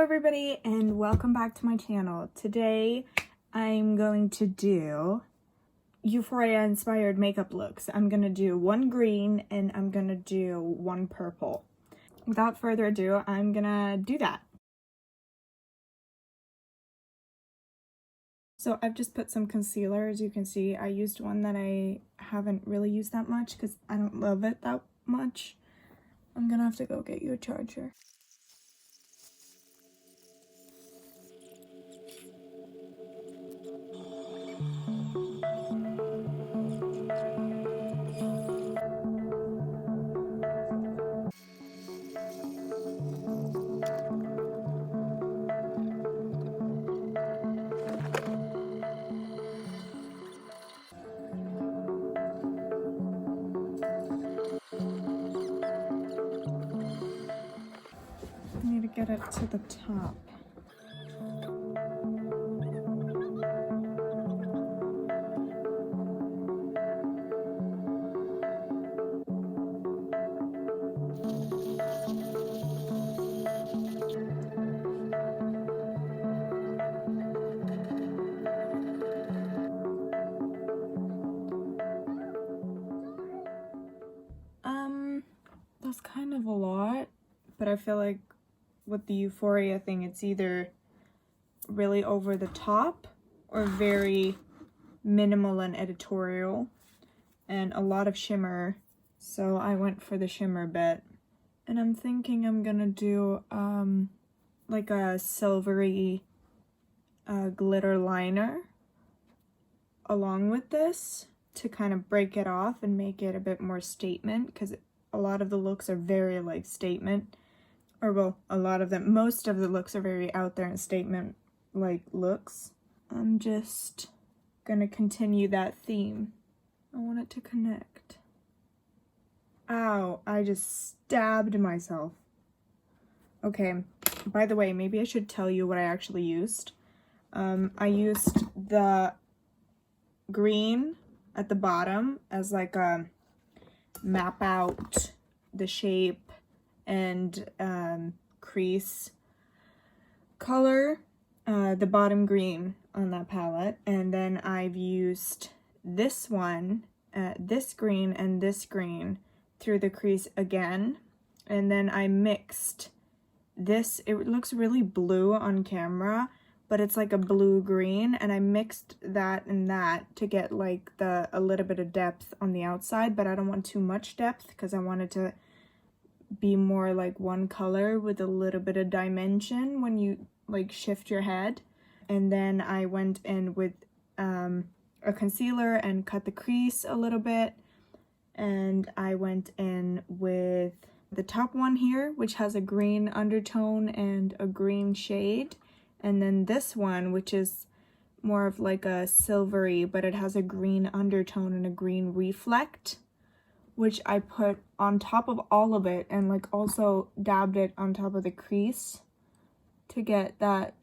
Hello everybody and welcome back to my channel. Today I'm going to do Euphoria inspired makeup looks. I'm going to do one green and I'm going to do one purple. Without further ado, I'm going to do that. So I've just put some concealer. As you can see, I used one that I haven't really used that much because I don't love it that much. I'm going to have to go get you a charger. I need to get it to the top. That's kind of a lot, but I feel like with the Euphoria thing, it's either really over the top or very minimal and editorial and a lot of shimmer, so I went for the shimmer bit. And I'm thinking I'm gonna do like a silvery glitter liner along with this to kind of break it off and make it a bit more statement, because a lot of the looks are very like statement, or well, a lot of them, most of the looks are very out there and statement like looks. I'm just gonna continue that theme. I want it to connect. Ow, I just stabbed myself. Okay, by the way, maybe I should tell you what I actually used. I used the green at the bottom as like a map out the shape and crease color, the bottom green on that palette. And then I've used this one, this green and this green through the crease again. And then I mixed this, it looks really blue on camera, but it's like a blue-green, and I mixed that and that to get like a little bit of depth on the outside, but I don't want too much depth because I want it to be more like one color with a little bit of dimension when you like shift your head. And then I went in with a concealer and cut the crease a little bit, and I went in with the top one here, which has a green undertone and a green shade. And then this one, which is more of like a silvery, but it has a green undertone and a green reflect, which I put on top of all of it and like also dabbed it on top of the crease to get that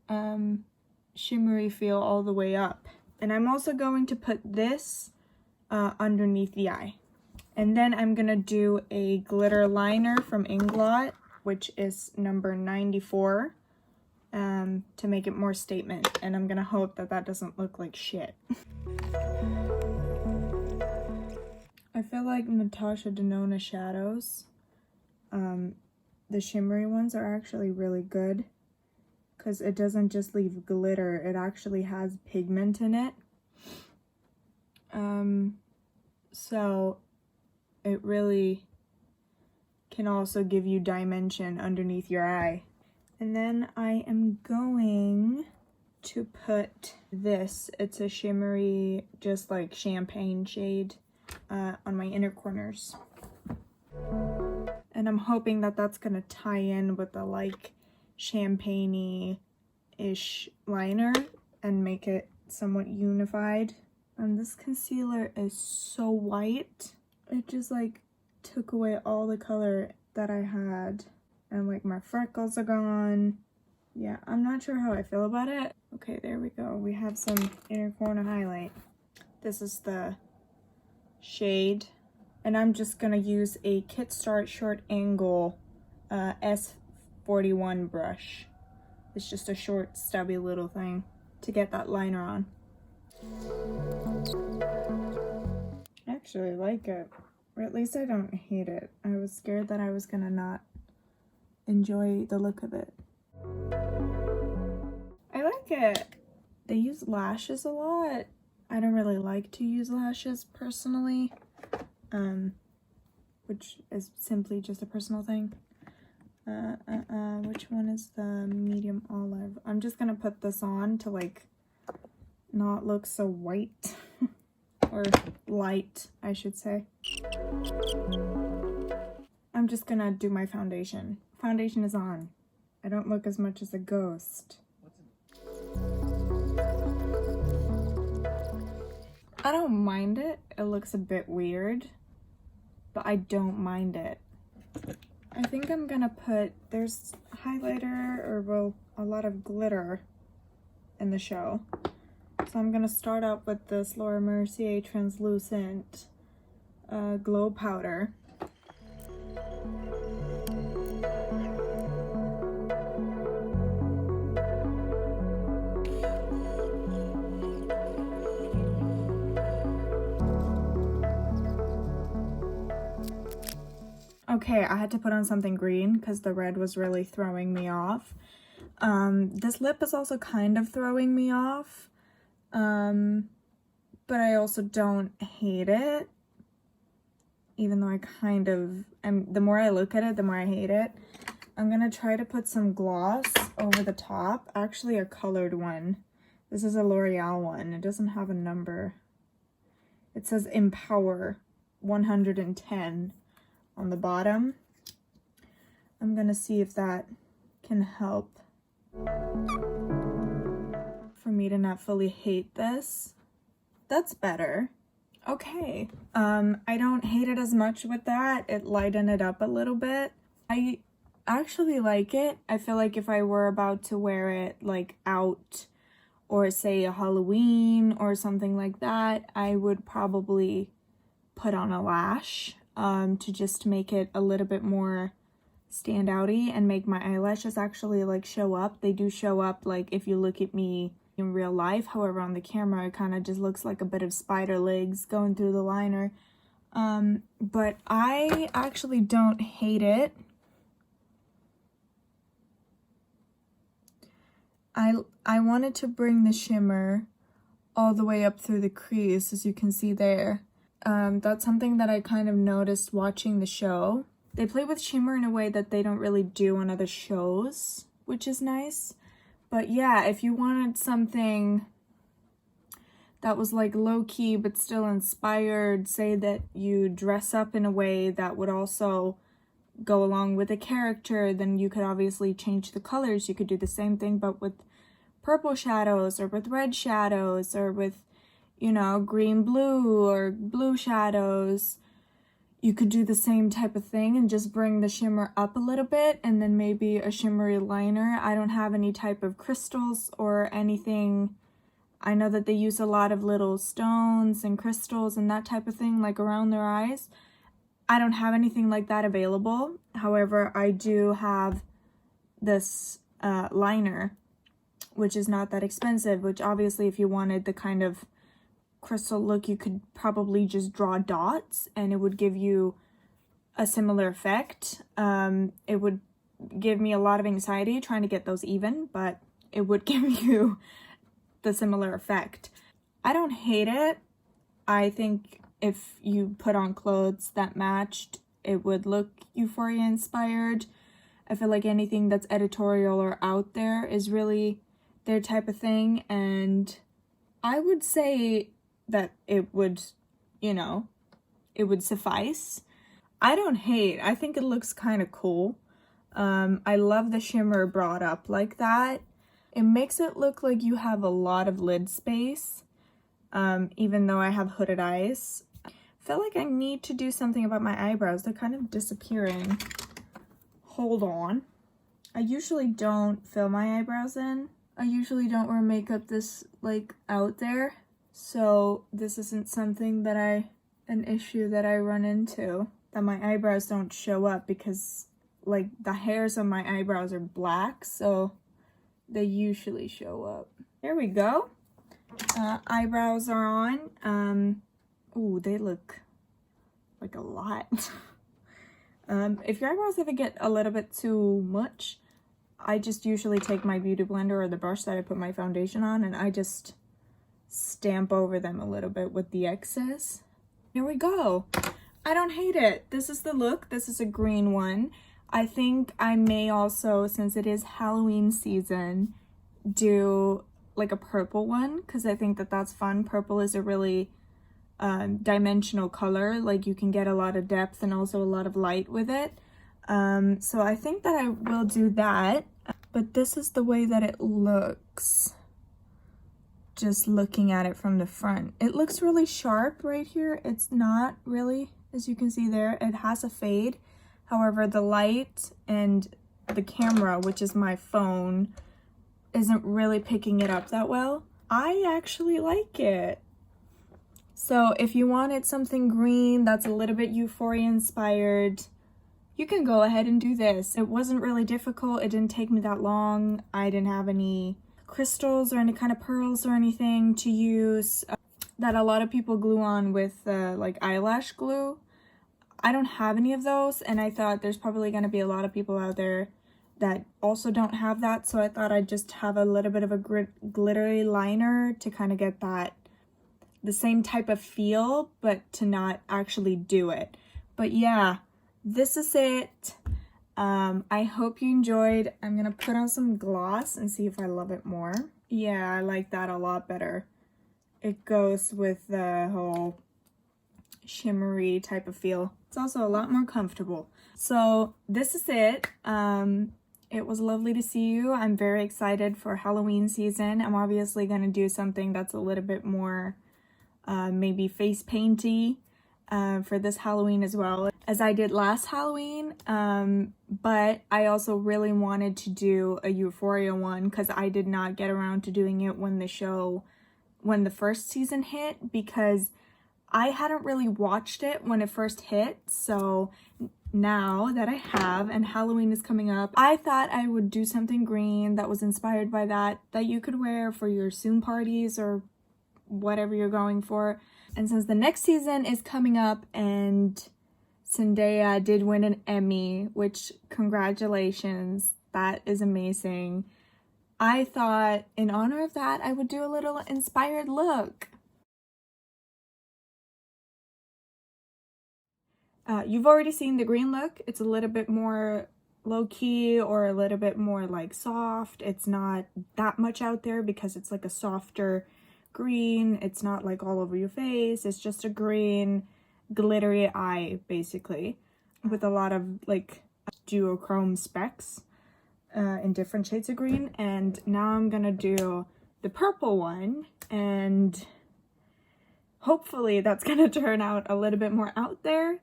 shimmery feel all the way up. And I'm also going to put this underneath the eye. And then I'm gonna do a glitter liner from Inglot, which is number 94. To make it more statement, and I'm gonna hope that that doesn't look like shit. I feel like Natasha Denona shadows, the shimmery ones are actually really good because it doesn't just leave glitter, it actually has pigment in it. So it really can also give you dimension underneath your eye. And then I am going to put this, it's a shimmery, just like champagne shade on my inner corners. And I'm hoping that that's gonna tie in with the like champagne-y-ish liner and make it somewhat unified. And this concealer is so white. It just like took away all the color that I had. And like my freckles are gone. Yeah, I'm not sure how I feel about it. Okay, there we go. We have some inner corner highlight. This is the shade. And I'm just gonna use a Kit Start Short Angle S41 brush It's just a short, stubby little thing to get that liner on. I actually like it, or at least I don't hate it. I was scared that I was gonna not enjoy the look of it. I like it. They use lashes a lot. I don't really like to use lashes personally, which is simply just a personal thing. Which one is the medium olive? I'm just gonna put this on to like not look so white or light, I should say. I'm just gonna do my foundation. Foundation is on. I don't look as much as a ghost. I don't mind it. It looks a bit weird, but I don't mind it. I think I'm gonna put, there's highlighter, or well, a lot of glitter in the show. So I'm gonna start out with this Laura Mercier translucent glow powder. Okay, I had to put on something green because the red was really throwing me off. This lip is also kind of throwing me off, but I also don't hate it, even though I kind of, the more I look at it, the more I hate it. I'm gonna try to put some gloss over the top, actually a colored one. This is a L'Oreal one. It doesn't have a number. It says Empower 110 on the bottom. I'm gonna see if that can help for me to not fully hate this. That's better. Okay, I don't hate it as much with that. It lightened it up a little bit. I actually like it. I feel like if I were about to wear it like out, or say a Halloween or something like that, I would probably put on a lash to just make it a little bit more standouty and make my eyelashes actually like show up. They do show up like if you look at me in real life. However, on the camera, it kind of just looks like a bit of spider legs going through the liner. But I actually don't hate it. I wanted to bring the shimmer all the way up through the crease, as you can see there. That's something that I kind of noticed watching the show. They play with shimmer in a way that they don't really do on other shows, which is nice. But yeah, if you wanted something that was like low-key but still inspired, say that you dress up in a way that would also go along with the character, then you could obviously change the colors. You could do the same thing but with purple shadows, or with red shadows, or with, you know, green blue or blue shadows. You could do the same type of thing and just bring the shimmer up a little bit, and then maybe a shimmery liner. I don't have any type of crystals or anything. I know that they use a lot of little stones and crystals and that type of thing like around their eyes. I don't have anything like that available. However, I do have this liner, which is not that expensive, which obviously if you wanted the kind of crystal look, you could probably just draw dots and it would give you a similar effect. It would give me a lot of anxiety trying to get those even, but it would give you the similar effect. I don't hate it. I think if you put on clothes that matched, it would look Euphoria inspired. I feel like anything that's editorial or out there is really their type of thing, and I would say that it would, you know, it would suffice. I don't hate. I think it looks kind of cool. I love the shimmer brought up like that. It makes it look like you have a lot of lid space, even though I have hooded eyes. I feel like I need to do something about my eyebrows. They're kind of disappearing. Hold on. I usually don't fill my eyebrows in. I usually don't wear makeup this like out there. So this isn't something that an issue that I run into, that my eyebrows don't show up, because like the hairs on my eyebrows are black, so they usually show up. There we go. Eyebrows are on. Ooh, they look like a lot. If your eyebrows ever get a little bit too much, I just usually take my beauty blender or the brush that I put my foundation on, and I just stamp over them a little bit with the excess. Here we go. I don't hate it. This is the look. This is a green one. I think I may also, since it is Halloween season, do like a purple one, because I think that that's fun. Purple is a really dimensional color. Like, you can get a lot of depth and also a lot of light with it. So I think that I will do that. But this is the way that it looks, just looking at it from the front. It looks really sharp right here. It's not really, as you can see there, it has a fade. However, the light and the camera, which is my phone, isn't really picking it up that well. I actually like it. So if you wanted something green that's a little bit Euphoria inspired, you can go ahead and do this. It wasn't really difficult. It didn't take me that long. I didn't have any crystals or any kind of pearls or anything to use that a lot of people glue on with like eyelash glue. I don't have any of those, and I thought there's probably going to be a lot of people out there that also don't have that, so I thought I'd just have a little bit of a glittery liner to kind of get that, the same type of feel, but to not actually do it. But yeah, this is it. I hope you enjoyed. I'm gonna put on some gloss and see if I love it more. Yeah, I like that a lot better. It goes with the whole shimmery type of feel. It's also a lot more comfortable. So this is it. It was lovely to see you. I'm very excited for Halloween season. I'm obviously going to do something that's a little bit more maybe face painty for this Halloween as well as I did last Halloween. But I also really wanted to do a Euphoria one because I did not get around to doing it when the first season hit, because I hadn't really watched it when it first hit. So now that I have, and Halloween is coming up, I thought I would do something green that was inspired by that you could wear for your Zoom parties or whatever you're going for. And since the next season is coming up and Zendaya did win an Emmy, which congratulations, that is amazing, I thought in honor of that I would do a little inspired look. You've already seen the green look. It's a little bit more low-key or a little bit more like soft. It's not that much out there because it's like a softer green. It's not like all over your face. It's just a green glittery eye basically, with a lot of like duochrome specks in different shades of green. And now I'm gonna do the purple one, and hopefully that's gonna turn out a little bit more out there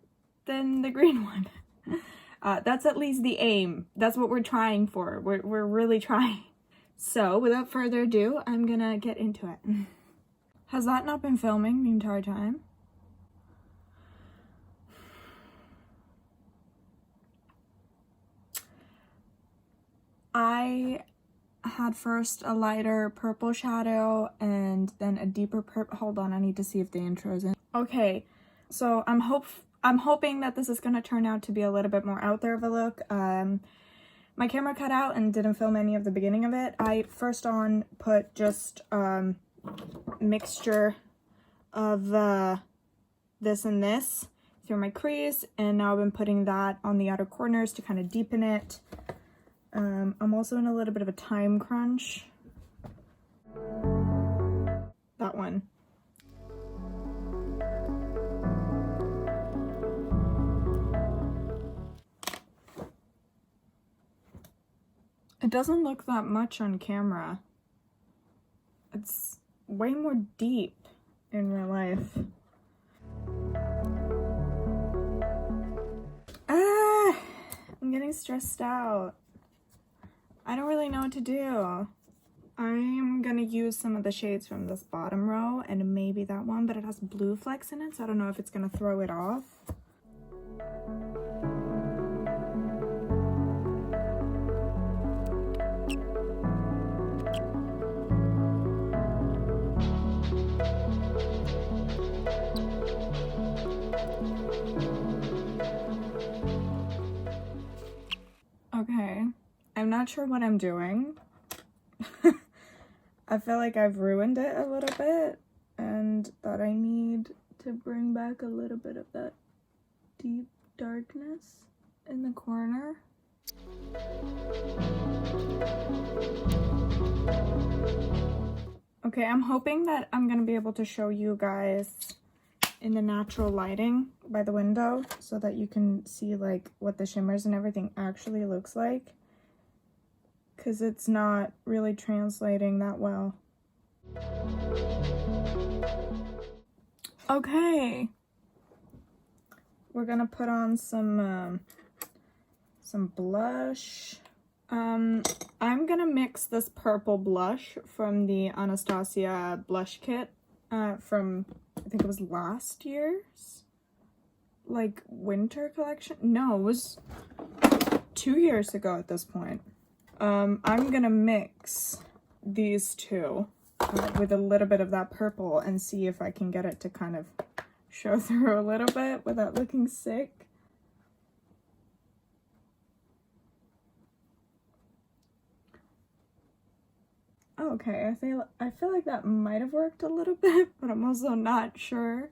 than the green one. That's at least the aim. That's what we're trying for. We're really trying. So without further ado, I'm gonna get into it. Has that not been filming the entire time? I had first a lighter purple shadow and then a deeper purple. Hold on, I need to see if the intro's in. Okay, so I'm hoping that this is gonna turn out to be a little bit more out there of a look. My camera cut out and didn't film any of the beginning of it. I first put just mixture of this and this through my crease, and now I've been putting that on the outer corners to kind of deepen it. I'm also in a little bit of a time crunch. That one. It doesn't look that much on camera. It's way more deep in real life. I'm getting stressed out. I don't really know what to do. I'm gonna use some of the shades from this bottom row and maybe that one, but it has blue flecks in it, so I don't know if it's gonna throw it off. I'm not sure what I'm doing. I feel like I've ruined it a little bit and that I need to bring back a little bit of that deep darkness in the corner. Okay, I'm hoping that I'm gonna be able to show you guys in the natural lighting by the window so that you can see like what the shimmers and everything actually looks like, because it's not really translating that well. Okay, we're gonna put on some blush. I'm gonna mix this purple blush from the Anastasia blush kit from, I think it was last year's like winter collection. No, it was 2 years ago at this point. I'm gonna mix these two with a little bit of that purple and see if I can get it to kind of show through a little bit without looking sick. Okay, I feel like that might have worked a little bit, but I'm also not sure.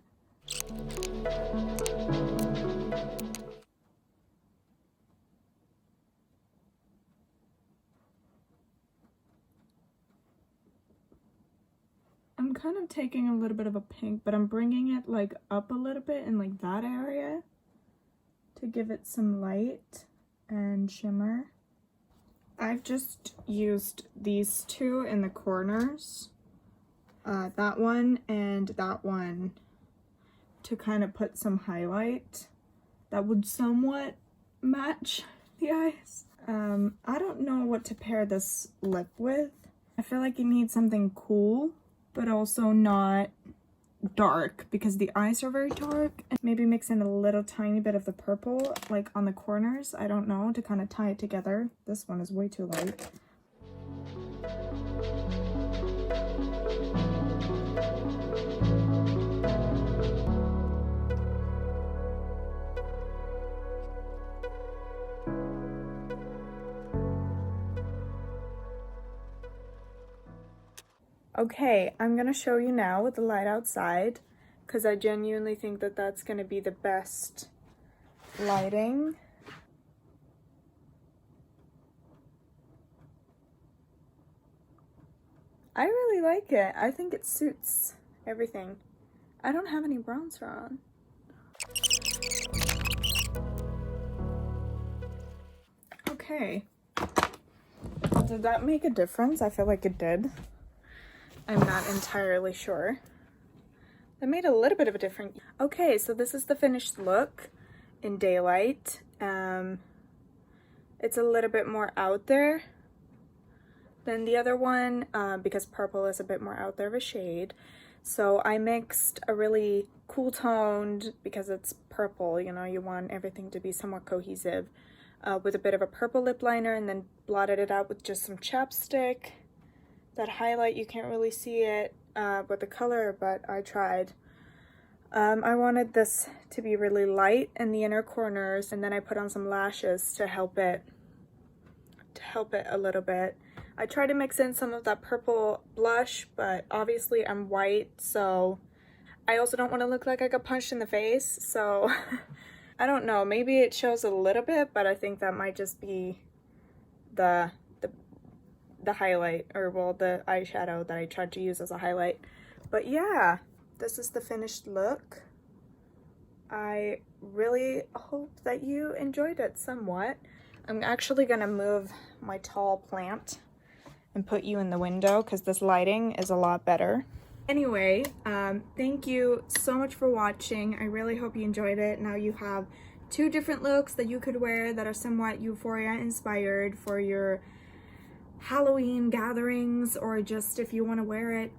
I'm kind of taking a little bit of a pink, but I'm bringing it like up a little bit in like that area to give it some light and shimmer. I've just used these two in the corners, that one and that one, to kind of put some highlight that would somewhat match the eyes. I don't know what to pair this lip with. I feel like it needs something cool, but also not dark because the eyes are very dark. And maybe mix in a little tiny bit of the purple like on the corners, I don't know, to kind of tie it together. This one is way too light. Okay, I'm gonna show you now with the light outside, because I genuinely think that that's gonna be the best lighting. I really like it. I think it suits everything. I don't have any bronzer on. Okay. Did that make a difference? I feel like it did. I'm not entirely sure. That made a little bit of a difference. Okay, so this is the finished look in daylight. It's a little bit more out there than the other one because purple is a bit more out there of a shade. So I mixed a really cool toned, because it's purple, you know, you want everything to be somewhat cohesive, with a bit of a purple lip liner, and then blotted it out with just some chapstick. That highlight, you can't really see it with the color, but I tried. I wanted this to be really light in the inner corners, and then I put on some lashes to help it a little bit. I tried to mix in some of that purple blush, but obviously I'm white, so I also don't want to look like I got punched in the face, so I don't know, maybe it shows a little bit, but I think that might just be the highlight, or well, the eyeshadow that I tried to use as a highlight. But yeah, this is the finished look. I really hope that you enjoyed it somewhat. I'm actually gonna move my tall plant and put you in the window because this lighting is a lot better. Anyway, thank you so much for watching. I really hope you enjoyed it. Now you have 2 different looks that you could wear that are somewhat Euphoria inspired for your Halloween gatherings, or just if you want to wear it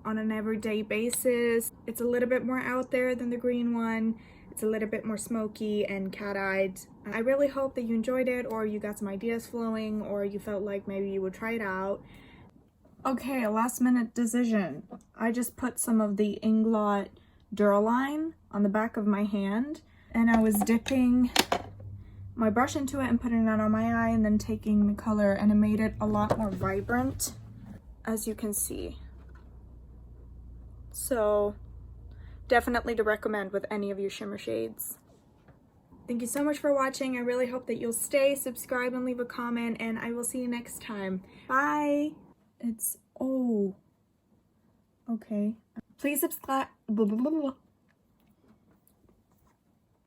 on an everyday basis. It's a little bit more out there than the green one. It's a little bit more smoky and cat-eyed. I really hope that you enjoyed it, or you got some ideas flowing, or you felt like maybe you would try it out. Okay, a last minute decision. I just put some of the Inglot Duraline on the back of my hand, and I was dipping my brush into it and putting that on my eye, and then taking the color, and it made it a lot more vibrant, as you can see. So definitely to recommend with any of your shimmer shades. Thank you so much for watching. I really hope that you'll stay, subscribe, and leave a comment, and I will see you next time. Bye. It's, oh, okay. Please subscribe.